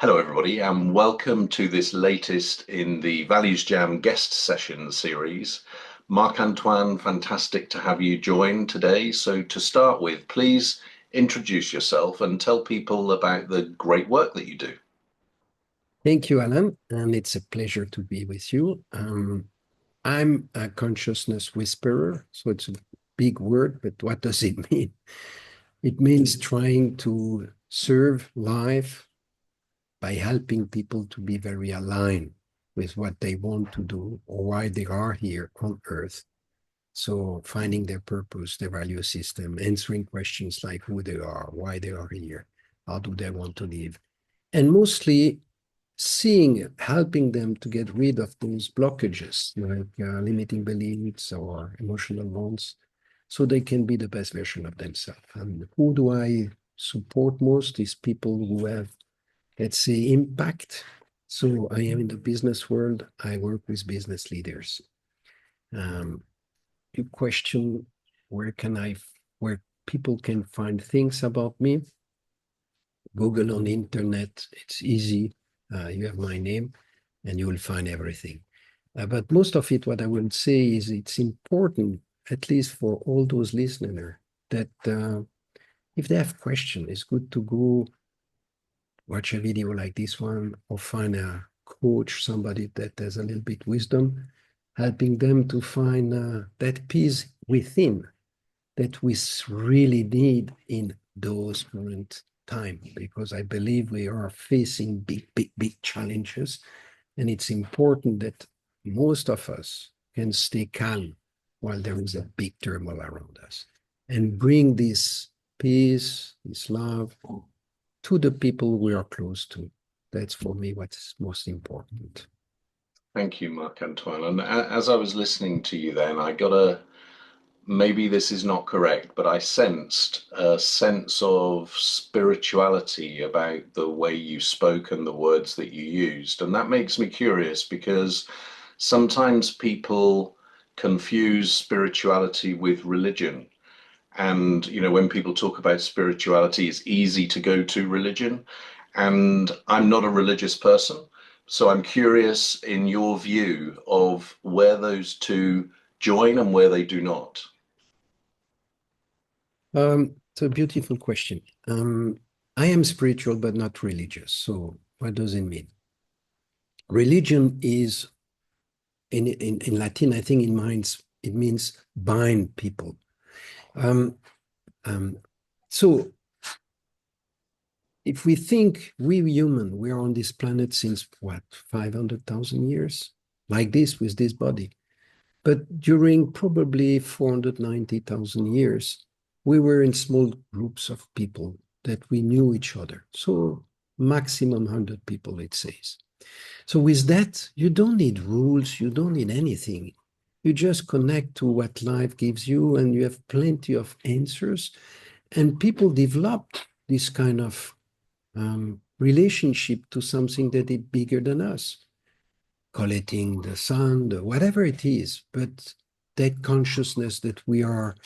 Hello, everybody, and welcome to this latest in the ValuesJam guest session series. Marc-Antoine, fantastic to have you join today. So to start with, please introduce yourself and tell people about the great work that you do. Thank you, Alan, and it's a pleasure to be with you. I'm a consciousness whisperer, so it's a big word, but what does it mean? It means trying to serve life by helping people to be very aligned with what they want to do or why they are here on Earth. So finding their purpose, their value system, answering questions like who they are, why they are here, how do they want to live, and mostly helping them to get rid of those blockages, like limiting beliefs or emotional wounds, so they can be the best version of themselves. And who do I support most is people who have, let's say, impact. So I am in the business world. I work with business leaders. You question where people can find things about me. Google on the internet, it's easy. You have my name and you will find everything. But most of it, what I will say is it's important, at least for all those listeners, that if they have questions, it's good to go watch a video like this one or find a coach, somebody that has a little bit wisdom, helping them to find that peace within that we really need in those current time, because I believe we are facing big challenges, and it's important that most of us can stay calm while there is a big turmoil around us and bring this peace, this love to the people we are close to. That's for me what's most important. Thank you, Marc-Antoine. And as I was listening to you then, maybe this is not correct, but I sensed a sense of spirituality about the way you spoke and the words that you used. And that makes me curious because sometimes people confuse spirituality with religion. And, when people talk about spirituality, it's easy to go to religion. And I'm not a religious person. So I'm curious in your view of where those two join and where they do not. It's a beautiful question. I am spiritual, but not religious. So what does it mean? Religion is, in Latin, I think it means bind people. So if we think we human, we are on this planet since what, 500,000 years? Like this, with this body. But during probably 490,000 years, we were in small groups of people that we knew each other. So maximum 100 people, it says. So with that, you don't need rules, you don't need anything. You just connect to what life gives you and you have plenty of answers. And people develop this kind of relationship to something that is bigger than us. Collecting the sun, whatever it is, but that consciousness that we are,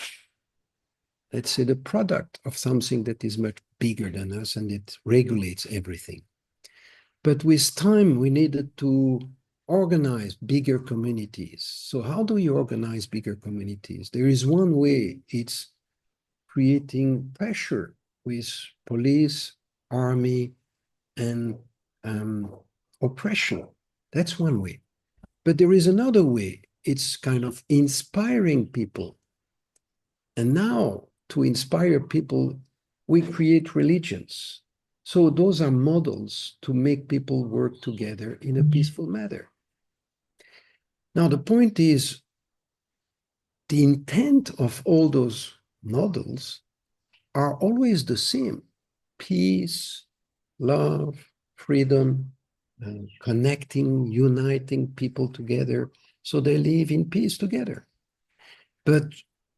let's say, the product of something that is much bigger than us and it regulates everything. But with time, we needed to organize bigger communities. So how do you organize bigger communities? There is one way, it's creating pressure with police, army, and oppression. That's one way. But there is another way. It's kind of inspiring people. And now, to inspire people, we create religions. So those are models to make people work together in a peaceful manner. Now, the point is, the intent of all those models are always the same: peace, love, freedom, connecting, uniting people together so they live in peace together. But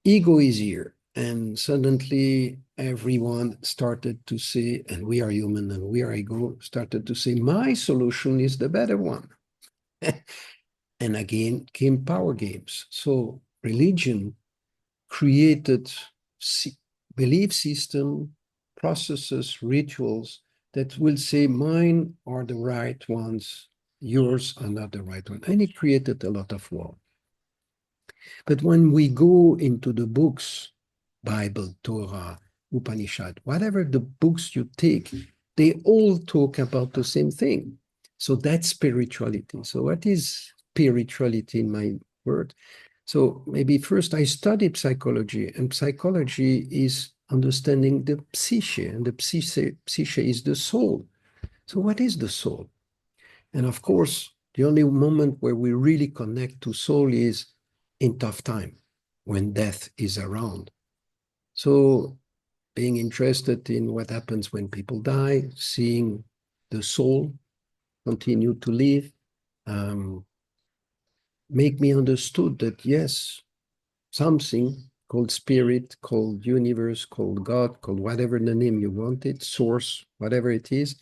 ego is here, and suddenly everyone started to say, and we are human and we are ego, started to say, my solution is the better one. And again came power games. So religion created belief system, processes, rituals that will say mine are the right ones, yours are not the right one. And it created a lot of war. But when we go into the books, Bible, Torah, Upanishad, whatever the books you take, they all talk about the same thing. So that's spirituality. So what is spirituality in my word? So maybe first I studied psychology, and psychology is understanding the psyche, and the psyche is the soul. So what is the soul? And of course, the only moment where we really connect to soul is in tough time, when death is around. So being interested in what happens when people die, seeing the soul continue to live, make me understood that yes, something called spirit, called universe, called God, called whatever the name you want it, source, whatever it is,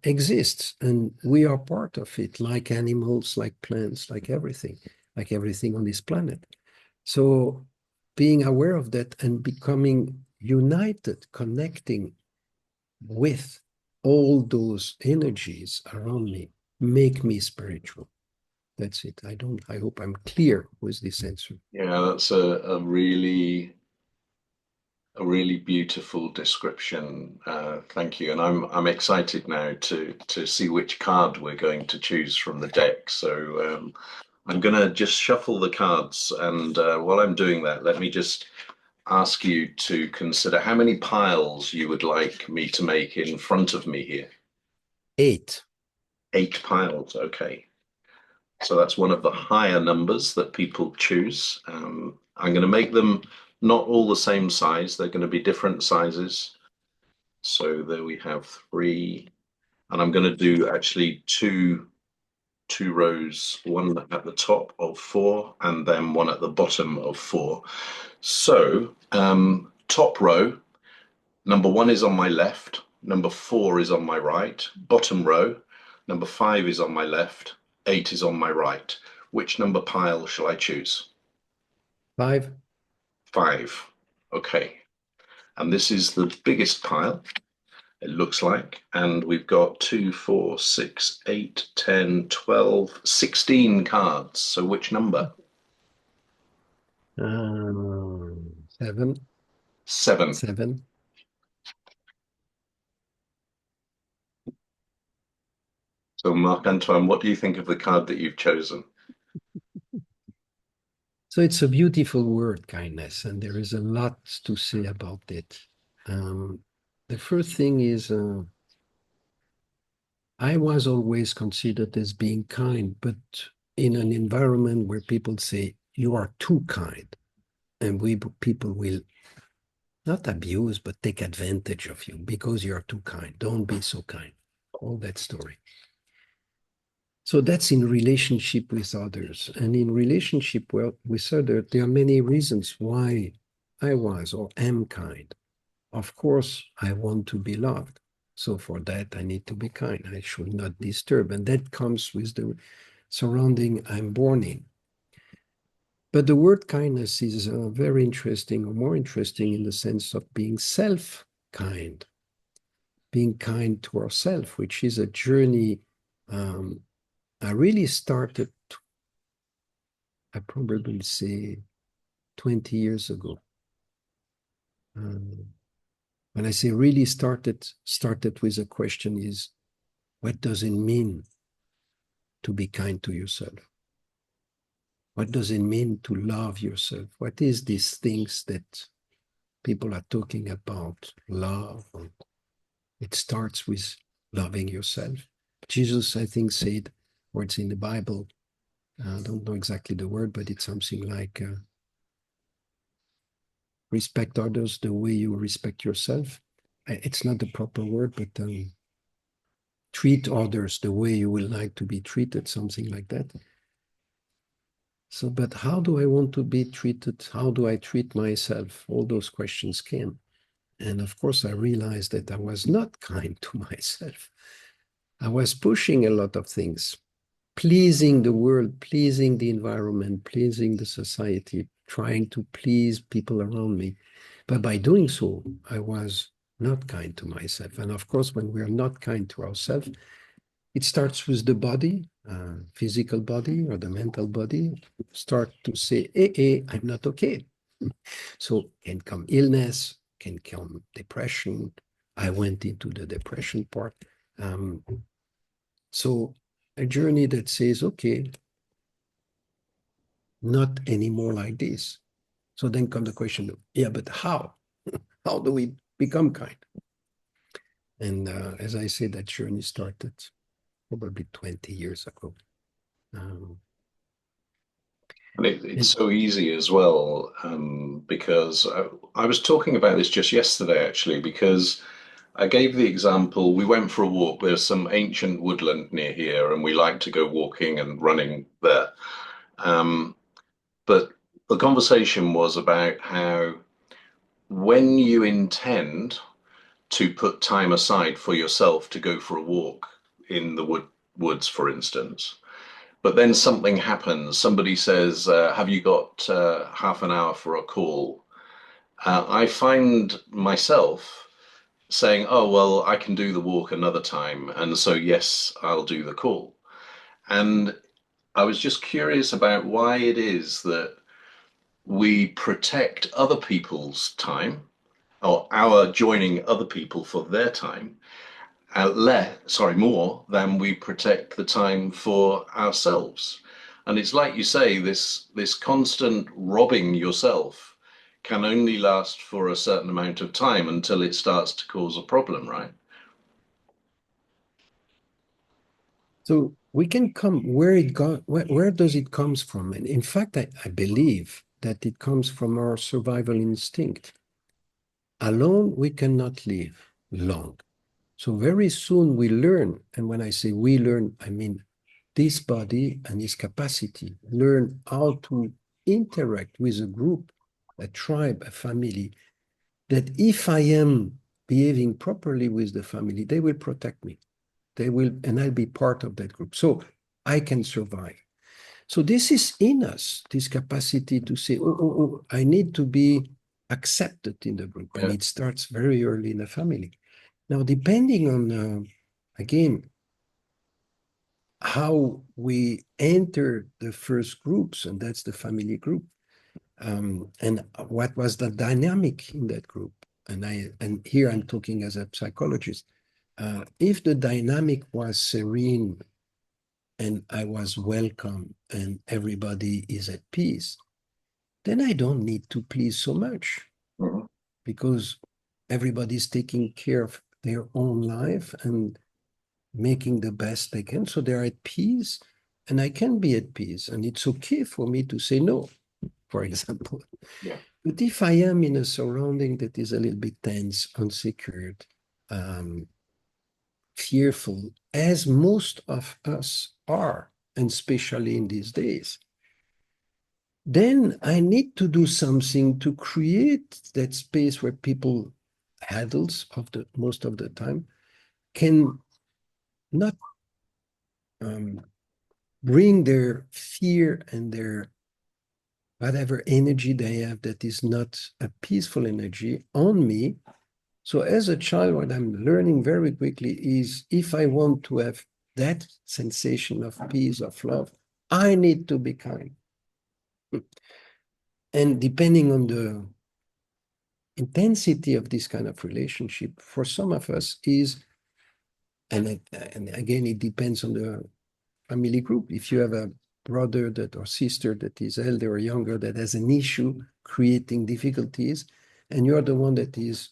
exists, and we are part of it, like animals, like plants, like everything on this planet. So being aware of that and becoming united, connecting with all those energies around me, make me spiritual. That's it. I hope I'm clear with this answer. Yeah, that's a really beautiful description. Thank you. And I'm excited now to see which card we're going to choose from the deck. So I'm going to just shuffle the cards, and while I'm doing that, let me just ask you to consider how many piles you would like me to make in front of me here. 8. 8 piles, okay. So that's one of the higher numbers that people choose. I'm going to make them not all the same size. They're going to be different sizes. So there we have 3, and I'm going to do actually two rows, one at the top of 4 and then one at the bottom of 4. So top row, number 1 is on my left, number 4 is on my right. Bottom row, number 5 is on my left, 8 is on my right. Which number pile shall I choose? 5. 5. Okay. And this is the biggest pile, it looks like. And we've got 2, 4, 6, 8, 10, 12, 16 cards. So which number? 7. 7. 7. So Marc-Antoine, what do you think of the card that you've chosen? So it's a beautiful word, kindness, and there is a lot to say about it. The first thing is I was always considered as being kind, but in an environment where people say, you are too kind, and people will not abuse, but take advantage of you because you are too kind. Don't be so kind. All that story. So that's in relationship with others. And in relationship with others, there are many reasons why I was or am kind. Of course, I want to be loved. So for that, I need to be kind. I should not disturb. And that comes with the surrounding I'm born in. But the word kindness is very interesting, or more interesting in the sense of being self-kind, being kind to ourselves, which is a journey I really started, I probably say 20 years ago. When I say really started with a question is, what does it mean to be kind to yourself? What does it mean to love yourself? What is these things that people are talking about? Love. It starts with loving yourself. Jesus, I think, said, or it's in the Bible, I don't know exactly the word, but it's something like respect others the way you respect yourself. It's not the proper word, but treat others the way you would like to be treated, something like that. So, but how do I want to be treated? How do I treat myself? All those questions came. And of course, I realized that I was not kind to myself. I was pushing a lot of things, pleasing the world, pleasing the environment, pleasing the society, trying to please people around me. But by doing so, I was not kind to myself. And of course, when we are not kind to ourselves, it starts with the body, physical body or the mental body, start to say, hey, I'm not okay. So can come illness, can come depression. I went into the depression part. So a journey that says, okay, not anymore like this. So then comes the question, yeah, but how? How do we become kind? And as I said, that journey started probably 20 years ago. And it's so easy as well, because I was talking about this just yesterday, actually, because I gave the example, we went for a walk. There's some ancient woodland near here, and we like to go walking and running there. But the conversation was about how when you intend to put time aside for yourself to go for a walk in the woods, for instance, but then something happens. Somebody says, have you got half an hour for a call? I find myself saying, oh, well, I can do the walk another time. And so, yes, I'll do the call. And I was just curious about why it is that we protect other people's time or our joining other people for their time more than we protect the time for ourselves. And it's like you say, this constant robbing yourself can only last for a certain amount of time until it starts to cause a problem, right? So we can come where it got, where does it comes from? And in fact, I believe that it comes from our survival instinct. Alone, we cannot live long. So very soon we learn, and when I say we learn, I mean this body and its capacity, learn how to interact with a group, a tribe, a family, that if I am behaving properly with the family, they will protect me. They will, and I'll be part of that group. So I can survive. So this is in us, this capacity to say, oh, I need to be accepted in the group. And Yeah. it starts very early in the family. Now, depending on, again, how we enter the first groups, and that's the family group, and what was the dynamic in that group. And here I'm talking as a psychologist. If the dynamic was serene and I was welcome and everybody is at peace, then I don't need to please so much Mhm. because everybody's taking care of their own life and making the best they can. So they're at peace and I can be at peace. And it's okay for me to say no, for example. Yeah. But if I am in a surrounding that is a little bit tense, unsecured, fearful, as most of us are, and especially in these days, then I need to do something to create that space where people, adults of the most of the time, can not bring their fear and their whatever energy they have that is not a peaceful energy on me. So as a child, what I'm learning very quickly is if I want to have that sensation of peace, of love, I need to be kind. And depending on the intensity of this kind of relationship, for some of us is, and again, it depends on the family group. If you have a brother that or sister that is elder or younger that has an issue creating difficulties, and you're the one that is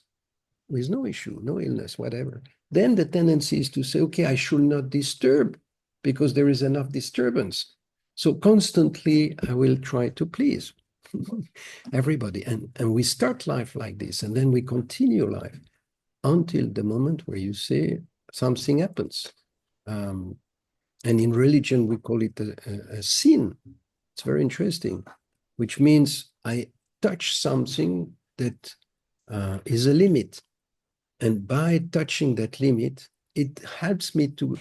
with no issue, no illness, whatever, then the tendency is to say, okay, I should not disturb because there is enough disturbance. So constantly I will try to please everybody. And we start life like this, and then we continue life until the moment where you say something happens. And in religion, we call it a sin. It's very interesting, which means I touch something that is a limit. And by touching that limit, it helps me to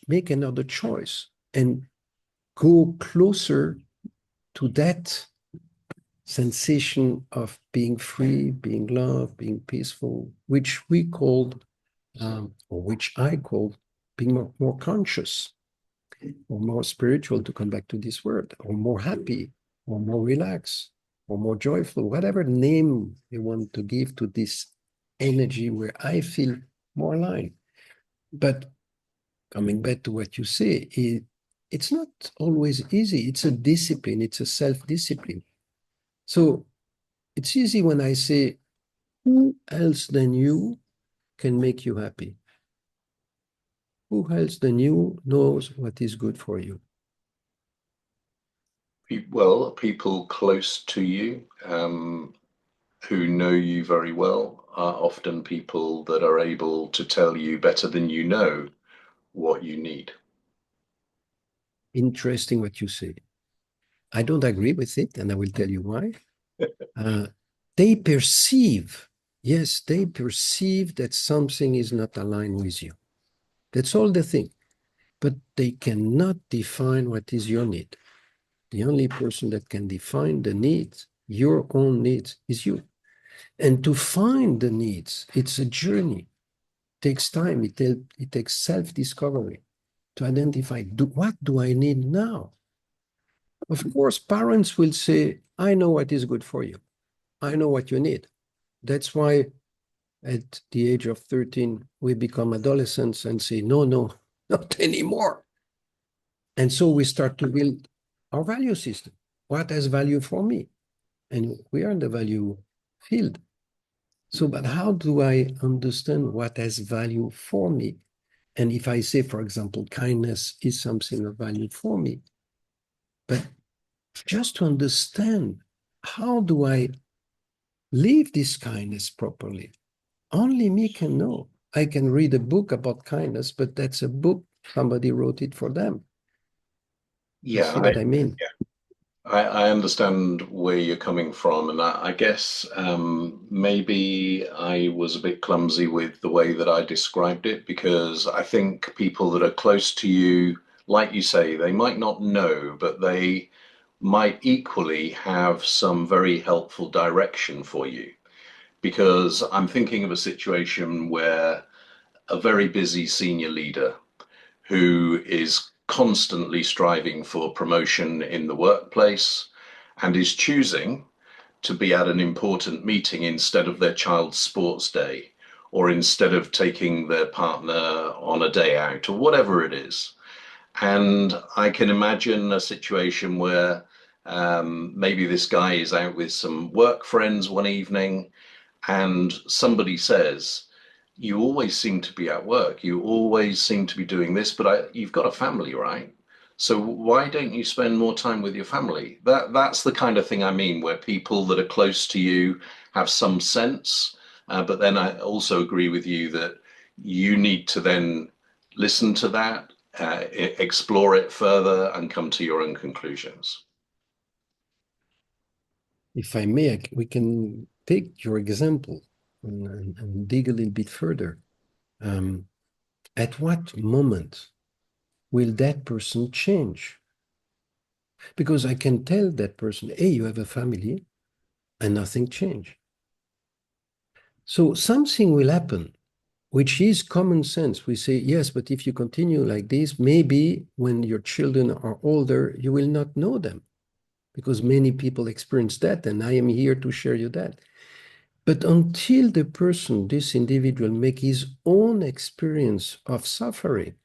make another choice and go closer to that sensation of being free, being loved, being peaceful, which we called, or which I called, being more conscious, or more spiritual, to come back to this word, or more happy, or more relaxed, or more joyful, whatever name you want to give to this energy where I feel more alive. But coming back to what you say, it's not always easy. It's a discipline, it's a self-discipline. So it's easy when I say, who else than you can make you happy? Who else than you knows what is good for you? Well, people close to you, who know you very well, are often people that are able to tell you better than you know what you need. Interesting what you say. I don't agree with it, and I will tell you why. They perceive, yes, they perceive that something is not aligned with you. That's all the thing. But they cannot define what is your need. The only person that can define the needs, your own needs, is you. And to find the needs, it's a journey. It takes time. It takes self-discovery to identify, what do I need now? Of course, parents will say, I know what is good for you. I know what you need. That's why at the age of 13, we become adolescents and say, no, no, not anymore. And so we start to build our value system. What has value for me? And we are in the value field. So, but how do I understand what has value for me? And if I say, for example, kindness is something of value for me, but just to understand, how do I live this kindness properly? Only me can know. I can read a book about kindness, but that's a book, somebody wrote it for them. You Yeah, see what I mean? I understand where you're coming from, and I guess maybe I was a bit clumsy with the way that I described it, because I think people that are close to you, like you say, they might not know, but they might equally have some very helpful direction for you. Because I'm thinking of a situation where a very busy senior leader who is constantly striving for promotion in the workplace and is choosing to be at an important meeting instead of their child's sports day, or instead of taking their partner on a day out, or whatever it is. And I can imagine a situation where maybe this guy is out with some work friends one evening, and somebody says, you always seem to be at work. You always seem to be doing this, but you've got a family, right? So why don't you spend more time with your family? That's the kind of thing I mean, where people that are close to you have some sense, but then I also agree with you that you need to then listen to that, explore it further, and come to your own conclusions. If I may, we can take your example and dig a little bit further. At what moment will that person change? Because I can tell that person, hey, you have a family, and nothing changed. So something will happen, which is common sense. We say, yes, but if you continue like this, maybe when your children are older, you will not know them, because many people experience that, and I am here to share you that. But until the person, this individual, make his own experience of suffering,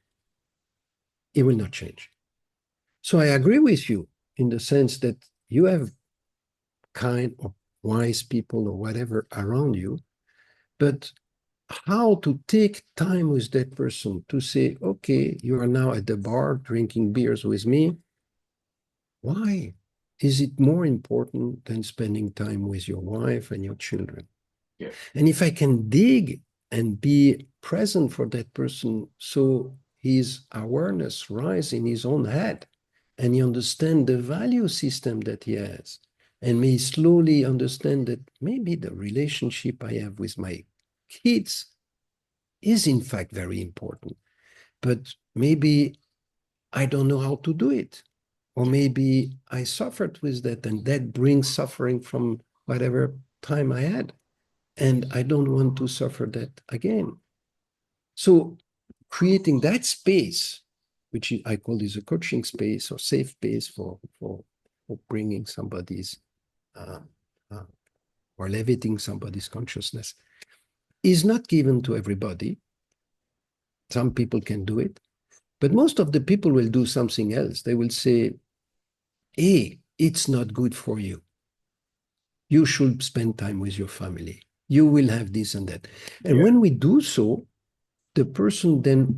it will not change. So I agree with you in the sense that you have kind or wise people or whatever around you, but how to take time with that person to say, okay, you are now at the bar drinking beers with me. Why? Is it more important than spending time with your wife and your children? Yeah. And if I can dig and be present for that person, so his awareness rise in his own head, and he understand the value system that he has, and may slowly understand that maybe the relationship I have with my kids is in fact very important, but maybe I don't know how to do it. Or maybe I suffered with that, and that brings suffering from whatever time I had. And I don't want to suffer that again. So creating that space, which I call this a coaching space or safe space for bringing somebody's uh, uh, or elevating somebody's consciousness, is not given to everybody. Some people can do it, but most of the people will do something else. They will say, hey, it's not good for you. You should spend time with your family. You will have this and that. And Yeah. when we do so, the person then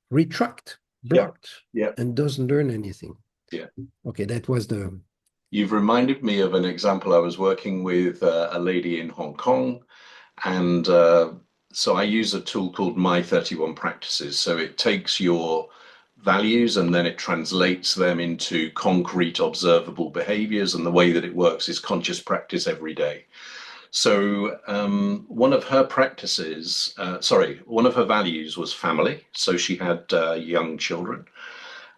retract, Yeah. blocked, Yeah. and doesn't learn anything. Yeah. Okay, that was the. You've reminded me of an example. I was working with a lady in Hong Kong, and so I use a tool called My 31 Practices. So it takes your values and then it translates them into concrete, observable behaviors. And the way that it works is conscious practice every day. So one of her practices, one of her values was family. So she had young children.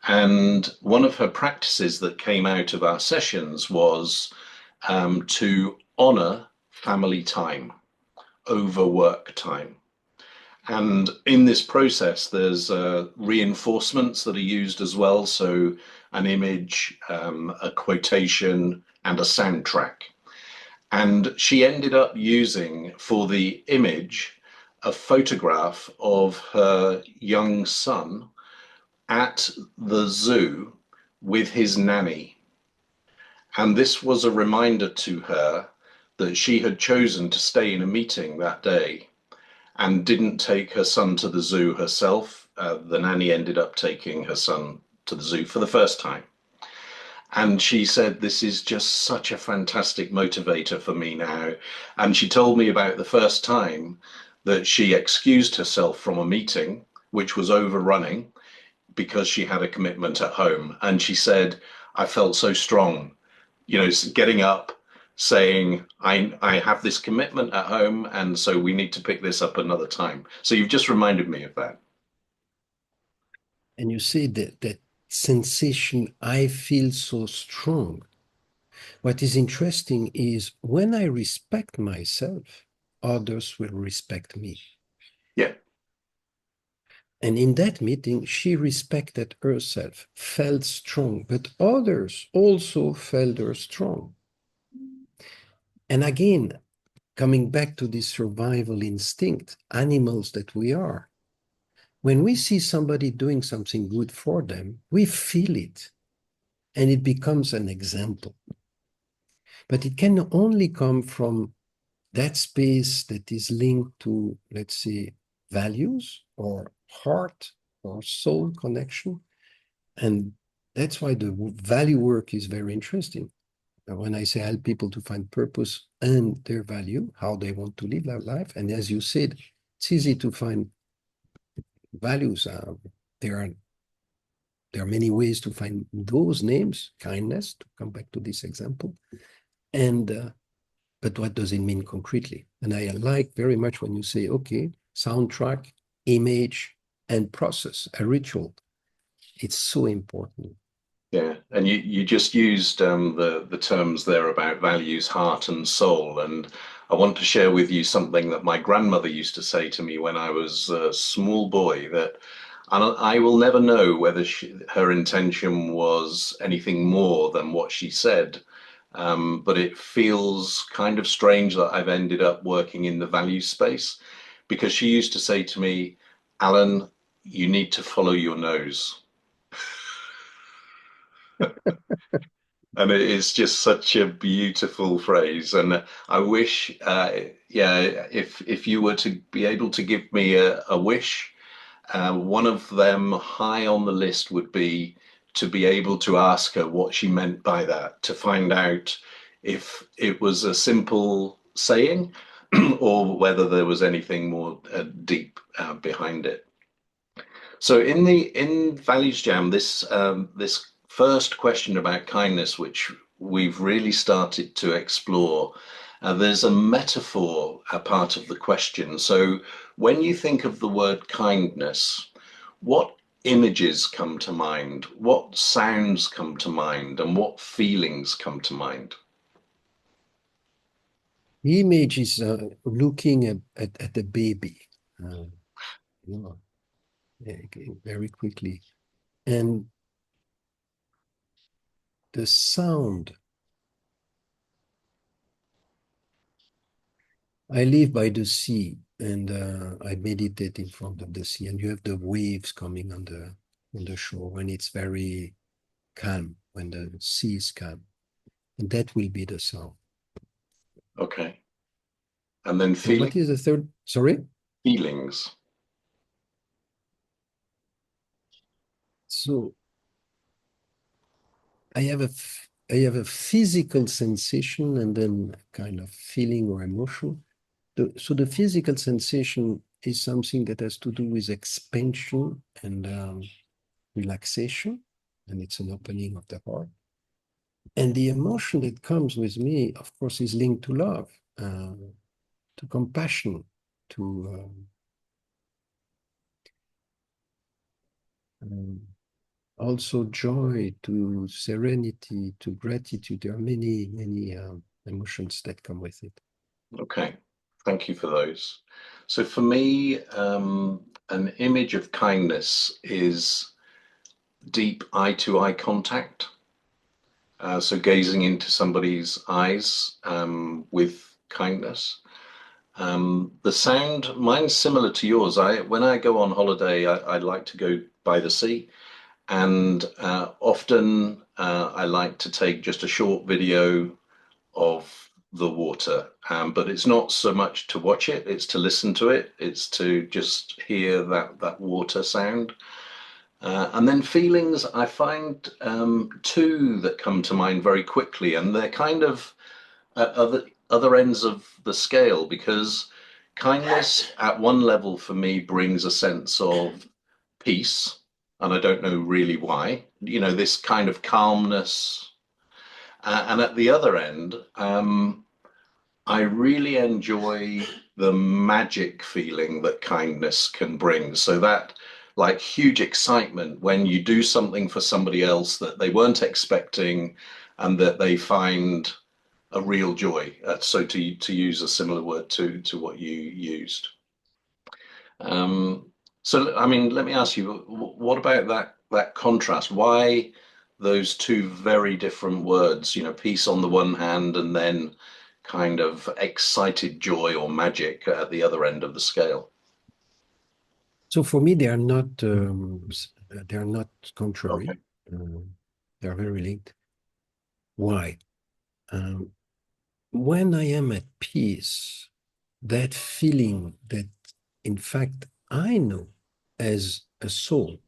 And one of her practices that came out of our sessions was to honor family time over work time. And in this process, there's reinforcements that are used as well. So an image, a quotation, and a soundtrack. And she ended up using for the image a photograph of her young son at the zoo with his nanny. And this was a reminder to her that she had chosen to stay in a meeting that day and didn't take her son to the zoo herself. The nanny ended up taking her son to the zoo for the first time. And she said, this is just such a fantastic motivator for me now. And she told me about the first time that she excused herself from a meeting, which was overrunning because she had a commitment at home. And she said, I felt so strong, getting up, saying, I have this commitment at home, and so we need to pick this up another time. So you've just reminded me of that. And you say that sensation, I feel so strong. What is interesting is when I respect myself, others will respect me. Yeah. And in that meeting, she respected herself, felt strong, but others also felt her strong. And again, coming back to this survival instinct, animals that we are, when we see somebody doing something good for them, we feel it and it becomes an example. But it can only come from that space that is linked to, let's say, values or heart or soul connection. And that's why the value work is very interesting. When I say I help people to find purpose and their value, how they want to live their life. And as you said, it's easy to find values. There are many ways to find those names, kindness, to come back to this example. And but what does it mean concretely? And I like very much when you say, okay, soundtrack, image, and process, a ritual. It's so important. Yeah, and you just used the terms there about values, heart, and soul, and I want to share with you something that my grandmother used to say to me when I was a small boy. That I will never know whether her intention was anything more than what she said, but it feels kind of strange that I've ended up working in the value space because she used to say to me, "Alan, you need to follow your nose." And it is just such a beautiful phrase. And I wish, yeah, if you were to be able to give me a wish, one of them high on the list would be to be able to ask her what she meant by that, to find out if it was a simple saying or whether there was anything more deep behind it. So in Values Jam, this first question about kindness, which we've really started to explore, there's a metaphor a part of the question. So when you think of the word kindness, what images come to mind? What sounds come to mind? And what feelings come to mind? The image is looking at the baby, you know, very quickly. And the sound, I live by the sea, and I meditate in front of the sea, and you have the waves coming on the shore when it's very calm, when the sea is calm. And that will be the sound. Okay. And then And what is the third? Sorry? feelings. So I have a physical sensation and then a kind of feeling or emotion. So the physical sensation is something that has to do with expansion and relaxation, and it's an opening of the heart. And the emotion that comes with me, of course, is linked to love, to compassion, to also joy, to serenity, to gratitude. There are many, many emotions that come with it. Okay. Thank you for those. So for me, an image of kindness is deep eye-to-eye contact. So gazing into somebody's eyes with kindness. The sound, mine's similar to yours. When I go on holiday, I like to go by the sea, and often I like to take just a short video of the water. But it's not so much to watch it; it's to listen to it. It's to just hear that water sound. And then feelings, I find two that come to mind very quickly, and they're kind of at other ends of the scale, because kindness at one level for me brings a sense of peace, and I don't know really why. You know, this kind of calmness. And at the other end, I really enjoy the magic feeling that kindness can bring. So that like huge excitement when you do something for somebody else that they weren't expecting and that they find a real joy. So to use a similar word to what you used. So I mean, let me ask you, what about that contrast? Why those two very different words? You know, peace on the one hand, and then kind of excited joy or magic at the other end of the scale. So for me, they are not contrary. Okay. They are very linked. Why? Um, when I am at peace, that feeling that, in fact, I know as a soul,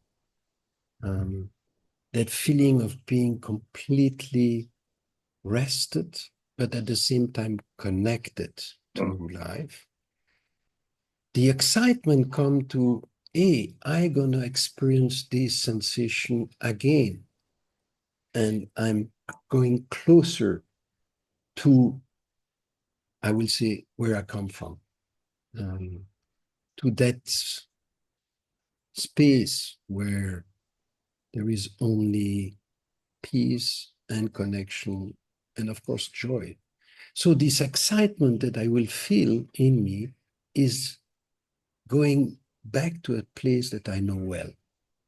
that feeling of being completely rested, but at the same time connected Mm. to life, the excitement come to, hey, I'm gonna experience this sensation again, and I'm going closer to, I will say, where I come from, to that space where there is only peace and connection, and of course, joy. So this excitement that I will feel in me is going back to a place that I know well,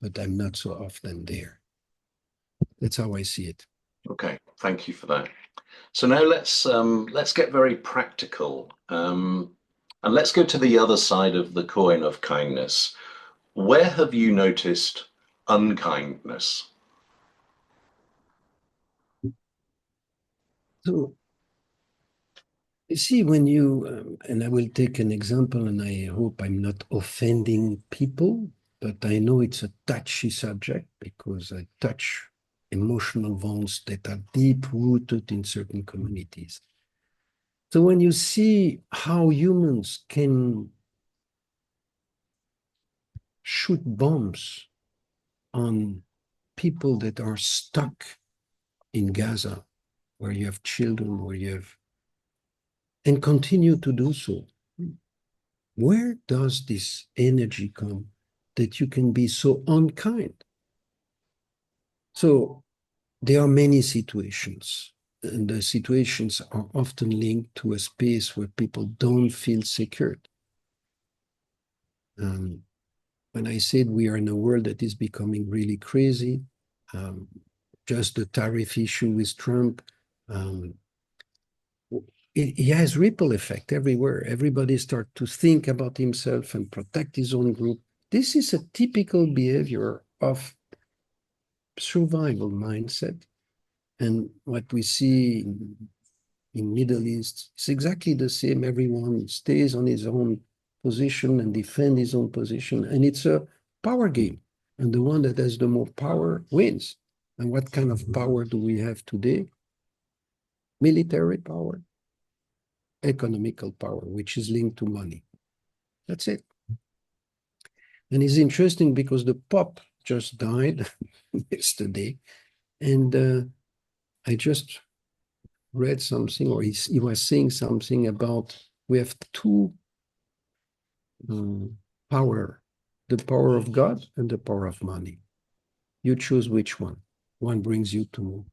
but I'm not so often there. That's how I see it. Okay, thank you for that. So now let's get very practical, and let's go to the other side of the coin of kindness. Where have you noticed unkindness? So you see, when you, and I will take an example, and I hope I'm not offending people, but I know it's a touchy subject because I touch emotional wounds that are deep rooted in certain communities. So when you see how humans can shoot bombs on people that are stuck in Gaza, where you have children, where you have, and continue to do so, where does this energy come that you can be so unkind. So there are many situations, and the situations are often linked to a space where people don't feel secured. When I said we are in a world that is becoming really crazy, just the tariff issue with Trump, it has ripple effect everywhere. Everybody starts to think about himself and protect his own group. This is a typical behavior of survival mindset. And what we see in Middle East is exactly the same. Everyone stays on his own position and defend his own position. And it's a power game. And the one that has the more power wins. And what kind of power do we have today? Military power, economical power, which is linked to money. That's it. And it's interesting because the Pope just died yesterday. And I just read something, or he was saying something about we have two power, the power of God and the power of money. You choose which one. One brings you to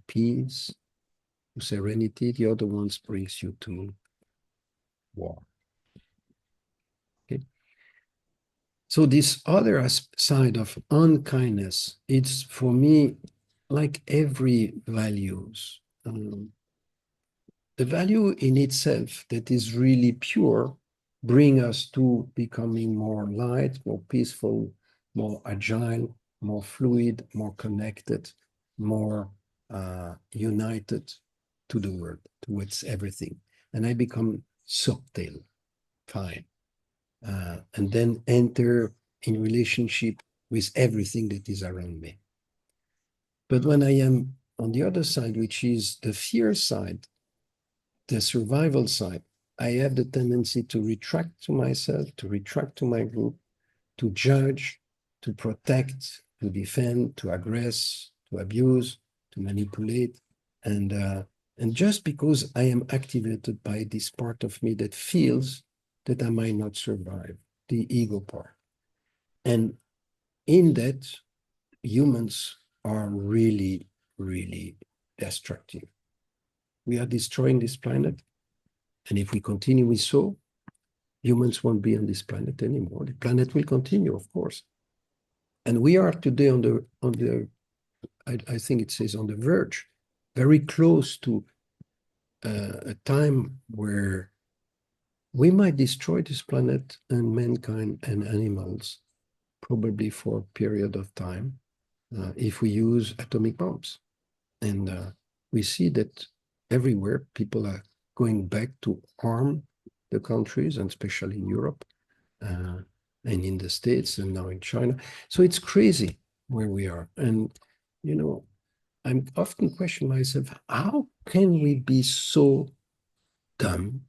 peace, to serenity. The other one brings you to war. Okay. So this other side of unkindness, it's for me like every values. The value in itself that is really pure bring us to becoming more light, more peaceful, more agile, more fluid, more connected, more united to the world, towards everything. And I become subtle, fine, and then enter in relationship with everything that is around me. But when I am on the other side, which is the fear side, the survival side, I have the tendency to retract to myself, to retract to my group, to judge, to protect, to defend, to aggress, to abuse, to manipulate. And just because I am activated by this part of me that feels that I might not survive, the ego part. And in that, humans are really, really destructive. We are destroying this planet. And if we continue with so, humans won't be on this planet anymore. The planet will continue, of course. And we are today on the I think it says on the verge, very close to a time where we might destroy this planet and mankind and animals, probably for a period of time, if we use atomic bombs. And we see that everywhere people are going back to arm the countries, and especially in Europe, and in the States, and now in China. So it's crazy where we are. And, you know, I'm often questioning myself, how can we be so dumb,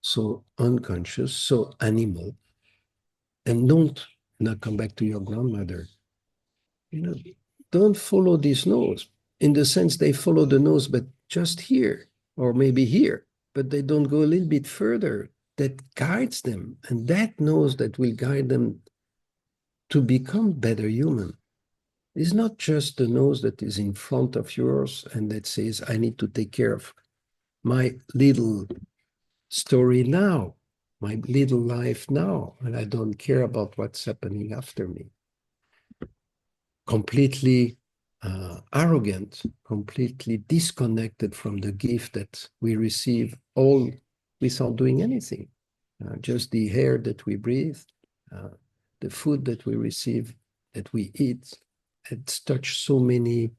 so unconscious, so animal, and don't, now come back to your grandmother, you know, don't follow this nose. In the sense they follow the nose, but just here, or maybe here, but they don't go a little bit further. That guides them, and that nose that will guide them to become better human. It's not just the nose that is in front of yours and that says, I need to take care of my little story now, my little life now, and I don't care about what's happening after me. Completely arrogant, completely disconnected from the gift that we receive all without doing anything. Just the air that we breathe, the food that we receive, that we eat, it's touched so many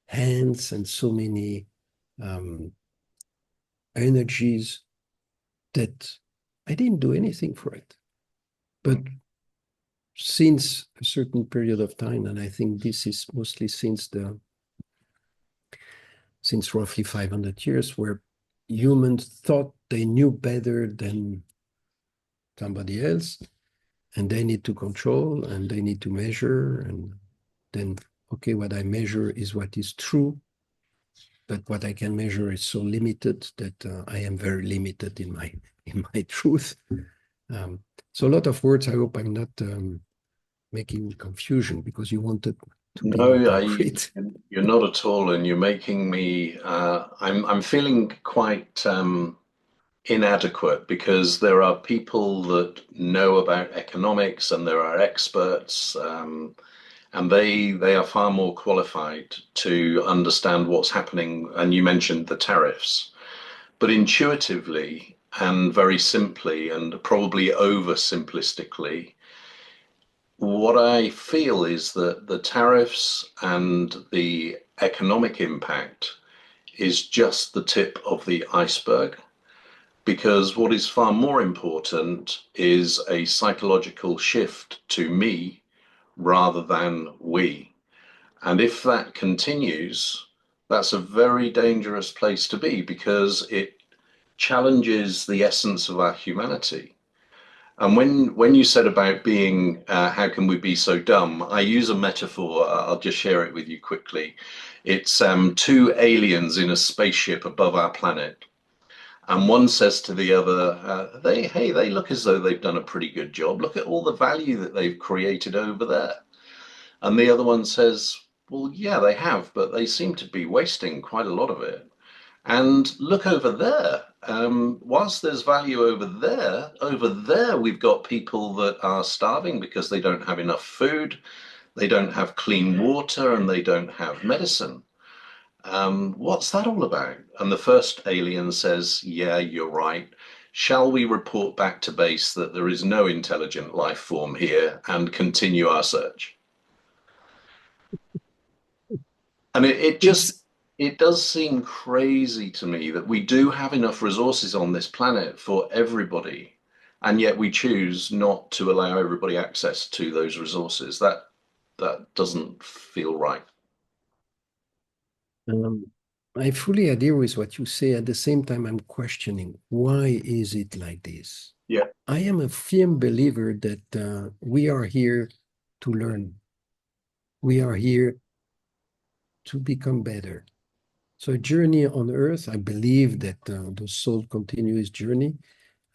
hands and so many energies that I didn't do anything for it. But since a certain period of time, and I think this is mostly since roughly 500 years, where humans thought they knew better than somebody else, and they need to control, and they need to measure, and then, okay, what I measure is what is true, but what I can measure is so limited that I am very limited in my truth. So a lot of words. I hope I'm not making confusion because you wanted to be more No, concrete. you're not at all, and you're making me. I'm feeling quite inadequate because there are people that know about economics and there are experts, and they are far more qualified to understand what's happening. And you mentioned the tariffs, but intuitively and very simply, and probably oversimplistically, what I feel is that the tariffs and the economic impact is just the tip of the iceberg, because what is far more important is a psychological shift to me rather than we. And if that continues, that's a very dangerous place to be because it challenges the essence of our humanity. And when you said about being, how can we be so dumb? I use a metaphor. I'll just share it with you quickly. It's two aliens in a spaceship above our planet, and one says to the other, they look as though they've done a pretty good job. Look at all the value that they've created over there. And the other one says, well, yeah, they have, but they seem to be wasting quite a lot of it. And look over there. Whilst there's value over there, we've got people that are starving because they don't have enough food, they don't have clean water, and they don't have medicine. What's that all about? And the first alien says, yeah, you're right. Shall we report back to base that there is no intelligent life form here and continue our search? And it just, It's it does seem crazy to me that we do have enough resources on this planet for everybody, and yet we choose not to allow everybody access to those resources. That doesn't feel right. um, I fully agree with what you say. At the same time, I'm questioning why is it like this? Yeah. I am a firm believer that we are here to learn. We are here to become better. So a journey on earth, I believe that the soul continuous journey.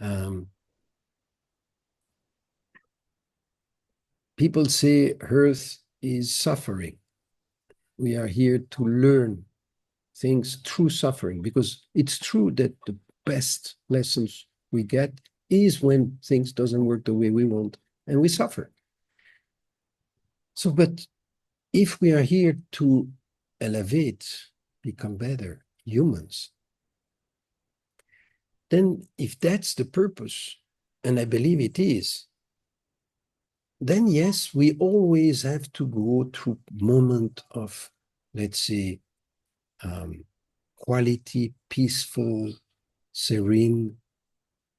Um, People say earth is suffering. We are here to learn things through suffering because it's true that the best lessons we get is when things doesn't work the way we want and we suffer. So, but if we are here to elevate, become better humans, then if that's the purpose, and I believe it is, then yes, we always have to go through moment of, let's say, um, quality, peaceful, serene,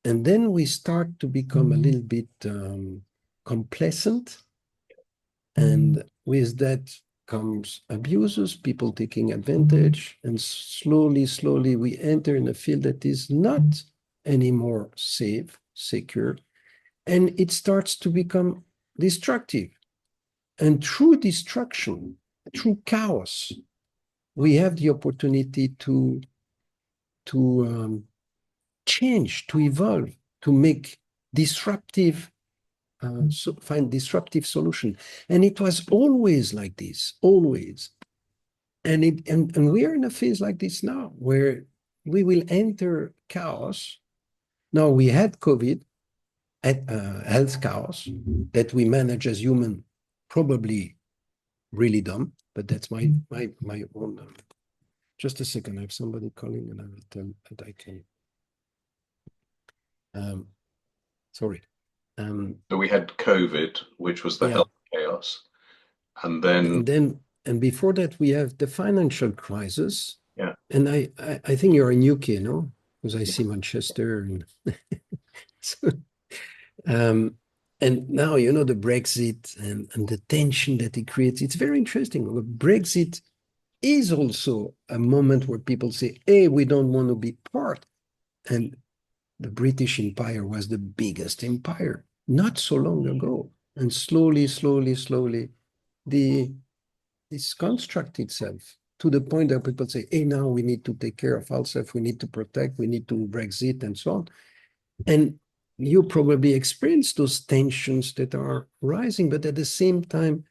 and then we start to become a little bit complacent, and with that comes abuses, people taking advantage, and slowly, slowly we enter in a field that is not anymore safe, secure, and it starts to become destructive. And through destruction, through chaos, we have the opportunity to change, to evolve, to make disruptive, find disruptive solution. And it was always like this, always. And we are in a phase like this now, where we will enter chaos. Now we had COVID, health chaos that we manage as human, probably really dumb, but that's my own. Just a second, I have somebody calling, and I will tell that I can. Um, sorry. So we had COVID, which was the Yeah, health chaos, and then and before that we have the financial crisis, yeah, and I think you're in UK, no? Because I see Manchester, and so, um, and now you know the Brexit and the tension that it creates. It's very interesting. Brexit is also a moment where people say, "Hey, we don't want to be part," and the British Empire was the biggest empire not so long ago. And slowly, slowly, slowly, the this construct itself to the point that people say, hey, now we need to take care of ourselves, we need to protect, we need to Brexit and so on. And you probably experience those tensions that are rising, but at the same time,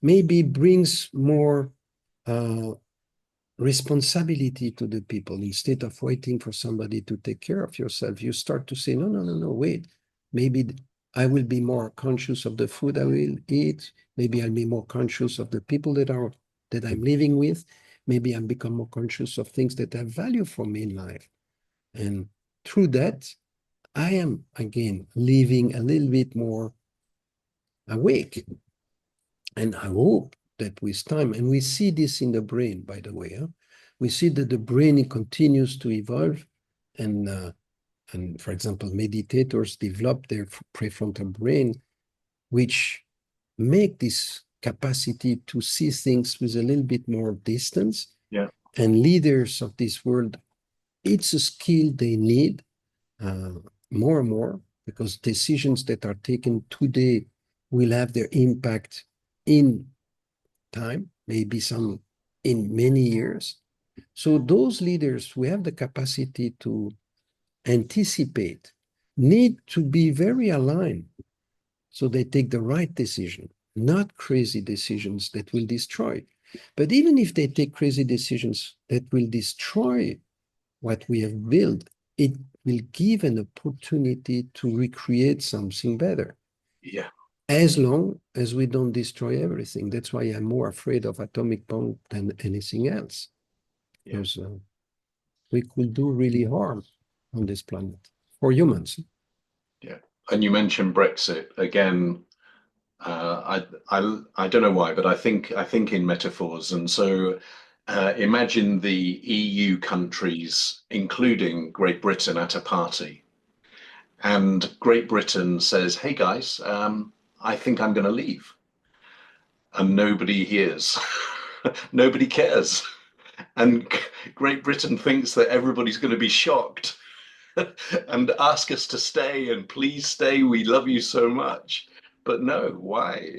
maybe brings more responsibility to the people. Instead of waiting for somebody to take care of yourself, you start to say, no, no, no, no, wait. Maybe I will be more conscious of the food I will eat. Maybe I'll be more conscious of the people that I'm living with. Maybe I'll become more conscious of things that have value for me in life. And through that, I am again living a little bit more awake. And I hope that with time, and we see this in the brain, by the way, we see that the brain continues to evolve, and for example, meditators develop their prefrontal brain, which make this capacity to see things with a little bit more distance. Yeah. And leaders of this world, it's a skill they need more and more, because decisions that are taken today will have their impact in time, maybe some in many years. So those leaders who have the capacity to anticipate need to be very aligned so they take the right decision, not crazy decisions that will destroy. But even if they take crazy decisions that will destroy what we have built, it will give an opportunity to recreate something better. Yeah. As long as we don't destroy everything. That's why I'm more afraid of atomic bomb than anything else. Yeah. Because we could do really harm on this planet for humans. Yeah. And you mentioned Brexit again. I don't know why, but I think in metaphors, and so imagine the EU countries, including Great Britain, at a party, and Great Britain says, "Hey guys, I think I'm going to leave," and nobody hears, nobody cares, and Great Britain thinks that everybody's going to be shocked and ask us to stay and please stay. We love you so much. But no, why?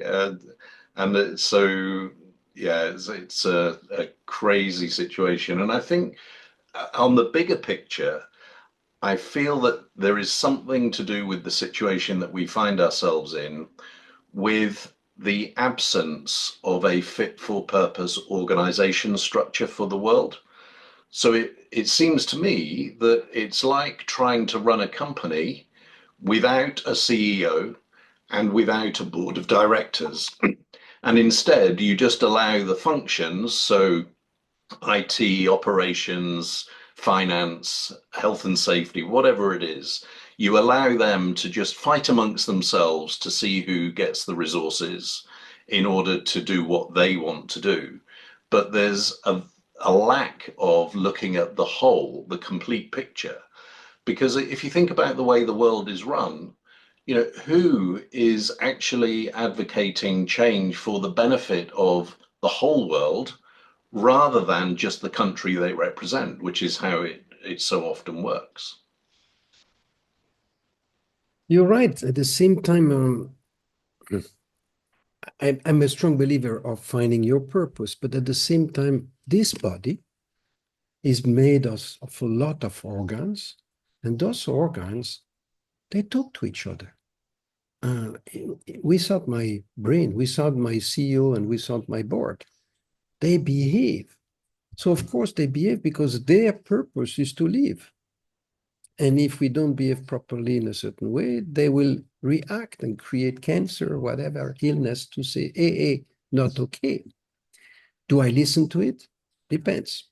So, yeah, it's a crazy situation. And I think on the bigger picture, I feel that there is something to do with the situation that we find ourselves in with the absence of a fit for purpose organization structure for the world. So it seems to me that it's like trying to run a company without a CEO and without a board of directors. And instead, you just allow the functions, so IT, operations, finance, health and safety, whatever it is, you allow them to just fight amongst themselves to see who gets the resources in order to do what they want to do. But there's a lack of looking at the whole, the complete picture. Because if you think about the way the world is run, who is actually advocating change for the benefit of the whole world rather than just the country they represent, which is how it so often works. You're right. At the same time, I'm a strong believer of finding your purpose, but at the same time, this body is made of a lot of organs, and those organs, they talk to each other. Without my brain, without my CEO, and without my board, they behave. So of course they behave because their purpose is to live. And if we don't behave properly in a certain way, they will react and create cancer or whatever illness to say, hey, not okay. Do I listen to it? Depends.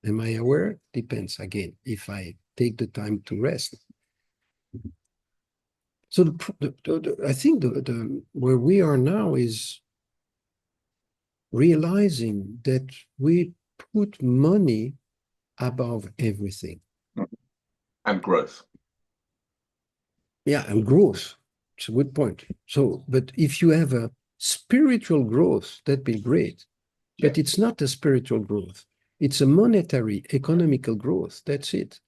Am I aware? Depends. Again, if I take the time to rest. So I think where we are now is realizing that we put money above everything. And growth. Yeah, and growth. It's a good point. So, but if you have a spiritual growth, that'd be great. Yeah. But it's not a spiritual growth. It's a monetary, economical growth. That's it.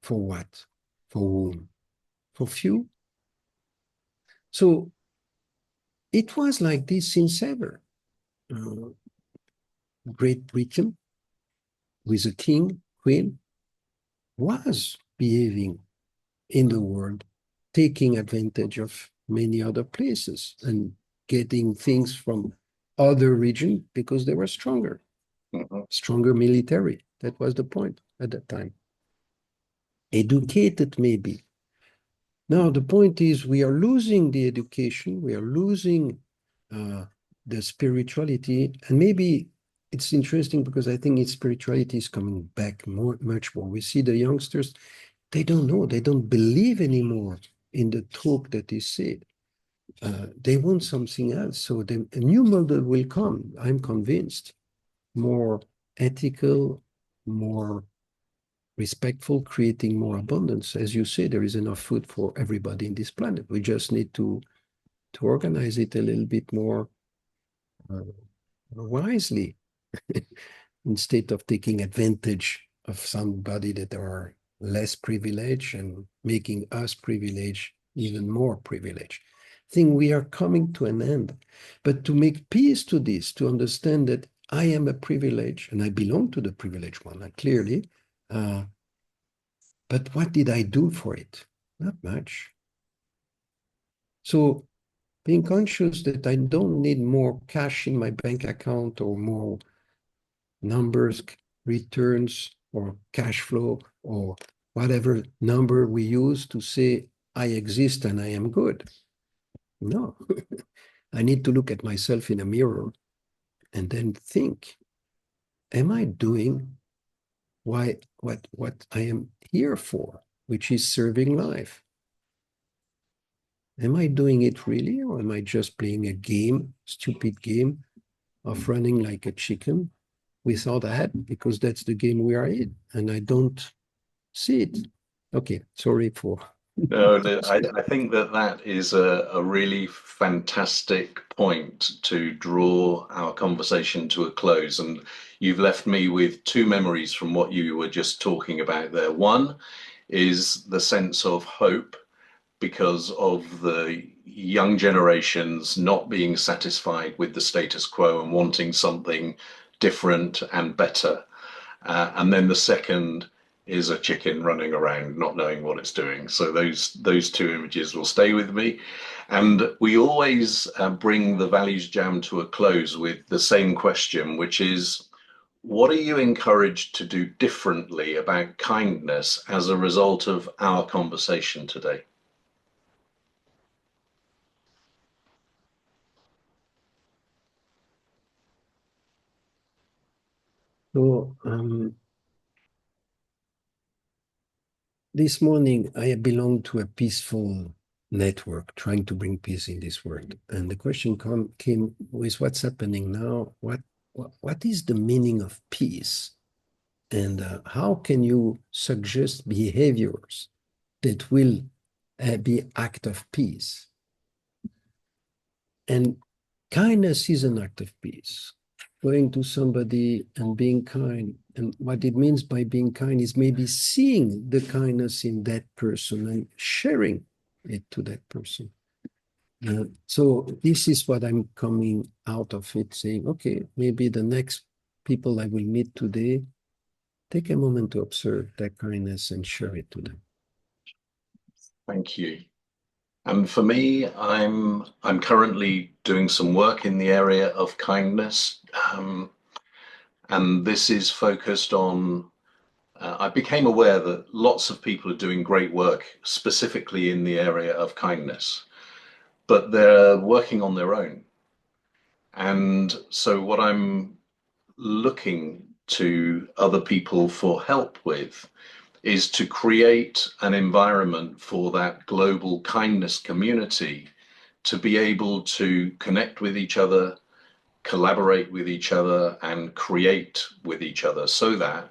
For what? For whom? For few? So it was like this since ever. Great Britain, with a king, queen, was behaving in the world taking advantage of many other places and getting things from other regions because they were stronger, stronger military. That was the point at that time. Educated, maybe. Now, the point is we are losing the education, we are losing the spirituality, and maybe it's interesting because I think its spirituality is coming back much more. We see the youngsters, they don't know, they don't believe anymore in the talk that is said. They want something else. So a new model will come, I'm convinced, more ethical, more respectful, creating more abundance. As you say, there is enough food for everybody in this planet. We just need to organize it a little bit more wisely instead of taking advantage of somebody that are less privileged and making us privileged even more privileged. I think we are coming to an end. But to make peace to this, to understand that I am a privilege and I belong to the privileged one, clearly, but what did I do for it? Not much. So being conscious that I don't need more cash in my bank account or more numbers, returns, or cash flow, or whatever number we use to say I exist and I am good. No, I need to look at myself in a mirror and then think, am I doing what I am here for, which is serving life? Am I doing it really, or am I just playing a game, stupid game of running like a chicken without a head? Because that's the game we are in, and I don't see it. Okay, sorry for. No, I think that that is a really fantastic point to draw our conversation to a close. And you've left me with two memories from what you were just talking about there. One is the sense of hope because of the young generations not being satisfied with the status quo and wanting something different and better. And then the second is a chicken running around not knowing what it's doing. So those two images will stay with me. And we always bring the Values Jam to a close with the same question, which is, what are you encouraged to do differently about kindness as a result of our conversation today? So this morning I belong to a peaceful network trying to bring peace in this world. And the question came with what's happening now. What is the meaning of peace? And how can you suggest behaviors that will be act of peace? And kindness is an act of peace. Going to somebody and being kind, and what it means by being kind is maybe seeing the kindness in that person and sharing it to that person. So this is what I'm coming out of it, saying, okay, maybe the next people I will meet today, take a moment to observe that kindness and share it to them. Thank you. And for me, I'm currently doing some work in the area of kindness, and this is focused on. I became aware that lots of people are doing great work specifically in the area of kindness, but they're working on their own. And so, what I'm looking to other people for help with is to create an environment for that global kindness community to be able to connect with each other, collaborate with each other, and create with each other so that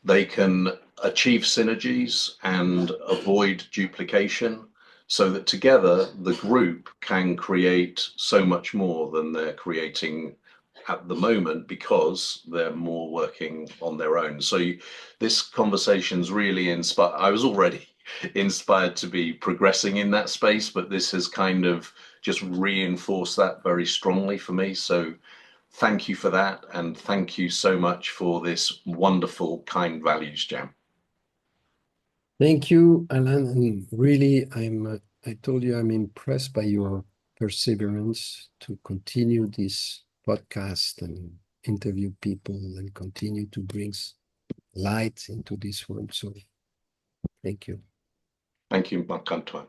they can achieve synergies and avoid duplication so that together the group can create so much more than they're creating at the moment because they're more working on their own. So this conversation's really inspired. I was already inspired to be progressing in that space, but this has kind of just reinforced that very strongly for me. So thank you for that, and thank you so much for this wonderful Kind Values Jam. Thank you, Alan. And really, I told you I'm impressed by your perseverance to continue this podcast and interview people and continue to bring light into this world. So thank you. Thank you, Marc-Antoine.